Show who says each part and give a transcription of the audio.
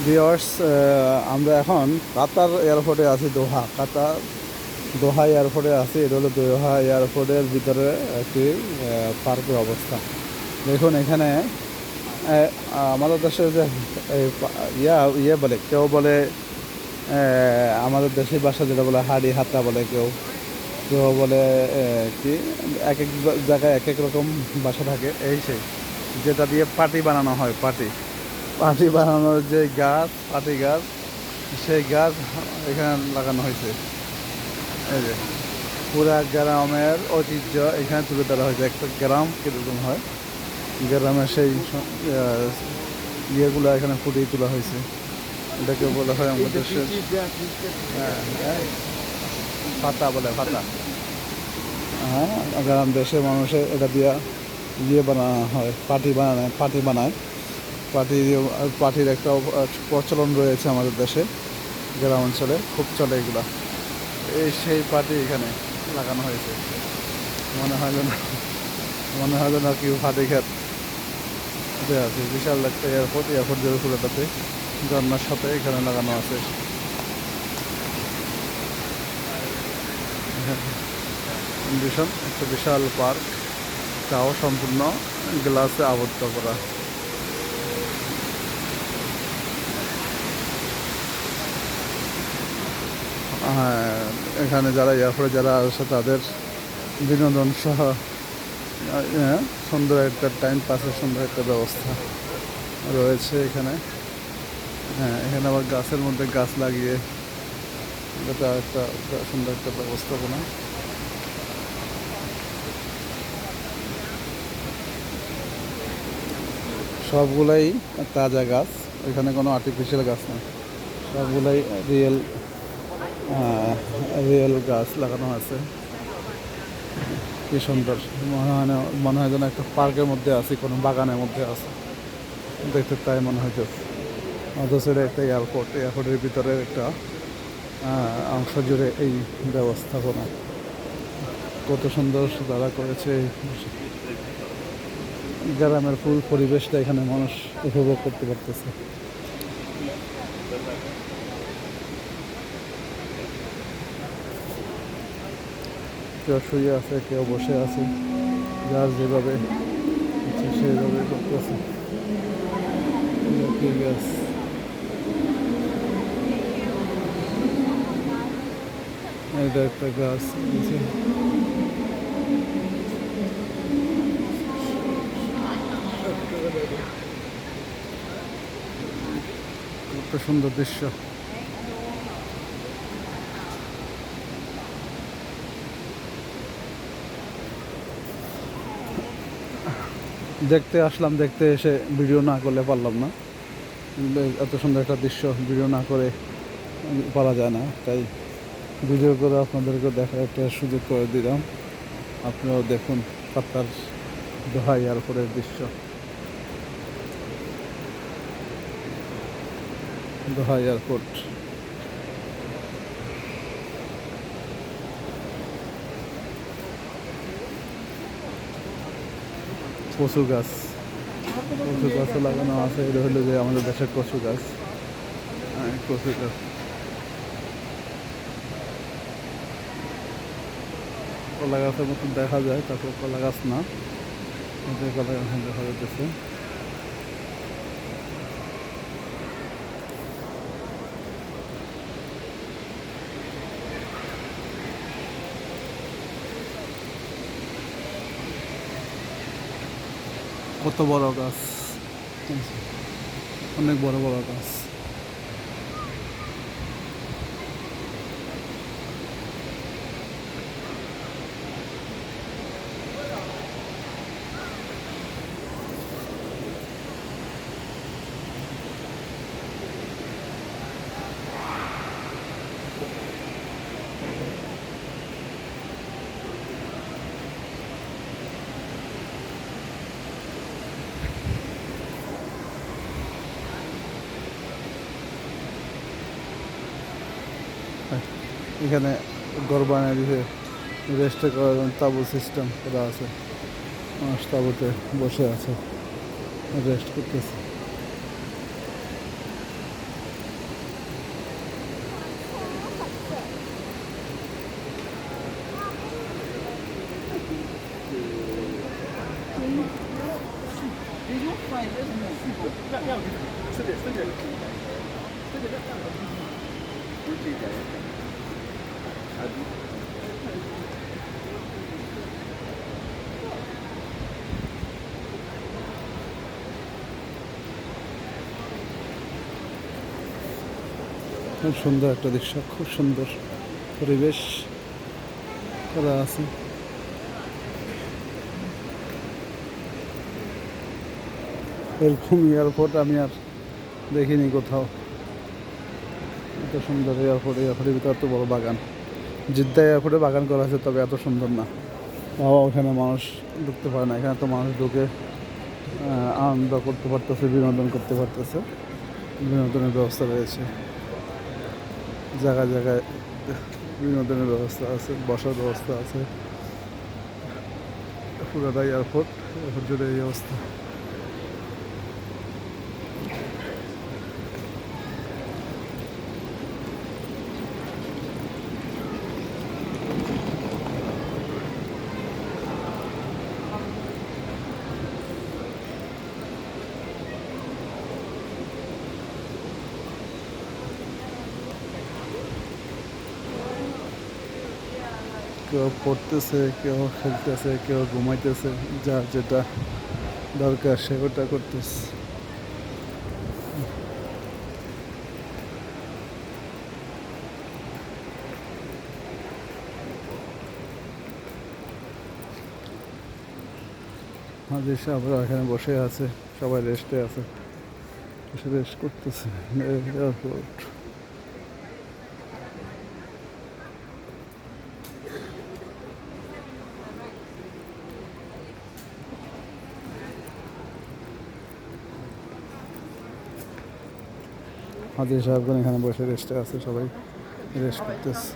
Speaker 1: Viewers, আমরা এখন কাতার এয়ারপোর্টে আছি। দোহা এয়ারপোর্টে আছি। এটা হলো দোহা এয়ারপোর্টের ভিতরে একটি পার্কের অবস্থা। দেখুন এখানে আমাদের দেশে যে এই ইয়ে বলে, কেউ বলে আমাদের দেশের ভাষা যেটা বলে হাড়ি হাতা বলে, কেউ কেউ বলে কি, এক এক জায়গায় এক এক রকম ভাষা থাকে। এই সেই যেটা দিয়ে পাটি বানানো হয়, পাটি বানানোর যে গাছ, পাটি গাছ, সেই গাছ এখানে লাগানো হয়েছে। এই যে পুরা গ্রামের ঐতিহ্য এখানে তুলে ধরা হয়েছে। একটা গ্রাম কীরকম হয়, গ্রামের সেই ইয়েগুলো এখানে ফুটিয়ে তোলা হয়েছে। এটাকে বলা হয় আমাদের দেশের পাতা বলে, পাতা। হ্যাঁ, গ্রাম দেশের মানুষের এটা দিয়া ইয়ে বানানো হয়, পাটি বানায়। পাটির একটা প্রচলন রয়েছে আমাদের দেশে, গ্রাম অঞ্চলে খুব চলে এগুলা। সেই পাটি এখানে লাগানো হয়েছে। মনে হয় যেন কি পাটি খেত আছে। বিশাল একটা এয়ারপোর্ট যে পুরোটাতে ঝর্নার সাথে এখানে লাগানো আছে। একটা বিশাল পার্ক, তাও সম্পূর্ণ গ্লাসে আবদ্ধ করা। হ্যাঁ, এখানে যারা এয়ারপোর্টে যারা আসে তাদের বিনোদন সহ সুন্দর একটা টাইম পাসের সুন্দর একটা ব্যবস্থা রয়েছে এখানে। হ্যাঁ, এখানে আবার গাছের মধ্যে গাছ লাগিয়ে এটা একটা সুন্দর একটা ব্যবস্থাপনা। সবগুলাই তাজা গাছ, এখানে কোনো আর্টিফিশিয়াল গাছ নেই, সবগুলাই রিয়েল রিয়েল গাছ লাগানো আছে। কি সুন্দর, মনে হয় যেন একটা পার্কের মধ্যে আছি, কোনো বাগানের মধ্যে আছে, দেখতে তাই মনে হইতেছে। অথচ একটা এয়ারপোর্টের ভিতরে একটা অংশ জুড়ে এই ব্যবস্থাপনা। কত সুন্দর তারা করেছে। গ্রামের ফুল পরিবেশটা এখানে মানুষ উপভোগ করতে পারতেছে। কেউ শুয়ে আছে, কেউ বসে আছে, যার যেভাবে ইচ্ছে সেইভাবে করতেছে। ঠিক আছে, এটা একটা গাছ কত সুন্দর দৃশ্য। দেখতে আসলাম, দেখতে এসে ভিডিও না করলে পারলাম না। এত সুন্দর একটা দৃশ্য ভিডিও না করে পারা যায় না, তাই ভিডিও করে আপনাদেরকে দেখার একটা সুযোগ করে দিলাম। আপনারাও দেখুন কাতার দোহা এয়ারপোর্টের দৃশ্য। দোহা এয়ারপোর্ট, কচু গাছও লাগানো আছে। এটা হলো যে আমাদের দেশের কচু গাছ। কচু গাছ, কলা গাছের মতন দেখা যায়, তারপর কলা গাছ না, কলা গাছ দেখা যাচ্ছে। কত বড় গাছ, অনেক বড় বড় গাছ। এখানে ঘর বানিয়ে দিতে রেস্টে করার জন্য তাঁবু সিস্টেম করা আছে। মানুষ তাঁবুতে বসে আছে, রেস্ট করতেছে। খুব সুন্দর একটা দৃশ্য, খুব সুন্দর পরিবেশ করা আছে। এরকম এয়ারপোর্ট আমি আর দেখিনি কোথাও। এত সুন্দর এয়ারপোর্ট, এয়ারপোর্টের ভিতরে এত বড় বাগান। জিদ্দা এয়ারপোর্টে বাগান করা আছে, তবে এত সুন্দর না। বাবা, ওখানে মানুষ ঢুকতে পারে না, এখানে তো মানুষ ঢুকে আনন্দ করতে পারতেছে, বিনোদন করতে পারতেছে। বিনোদনের ব্যবস্থা রয়েছে, জায়গায় জায়গায় বিনোদনের ব্যবস্থা আছে, বসার ব্যবস্থা আছে। পুরোটা এয়ারপোর্ট, এয়ারপোর্ট জুড়ে এই অবস্থা। কেউ পড়তেছে, কেউ খেলতেছে, কেউ ঘুমাইতেছে, যার যেটা দরকার সে ওটা করতেছে। হাজির সাহেবরা এখানে বসে আছে, সবাই রেস্টে আছে, রেস্ট করতেছে। এয়ারপোর্ট হাজির সাহেবগণ এখানে বসে রেস্টে আছে, সবাই রেস্ট করতেছে।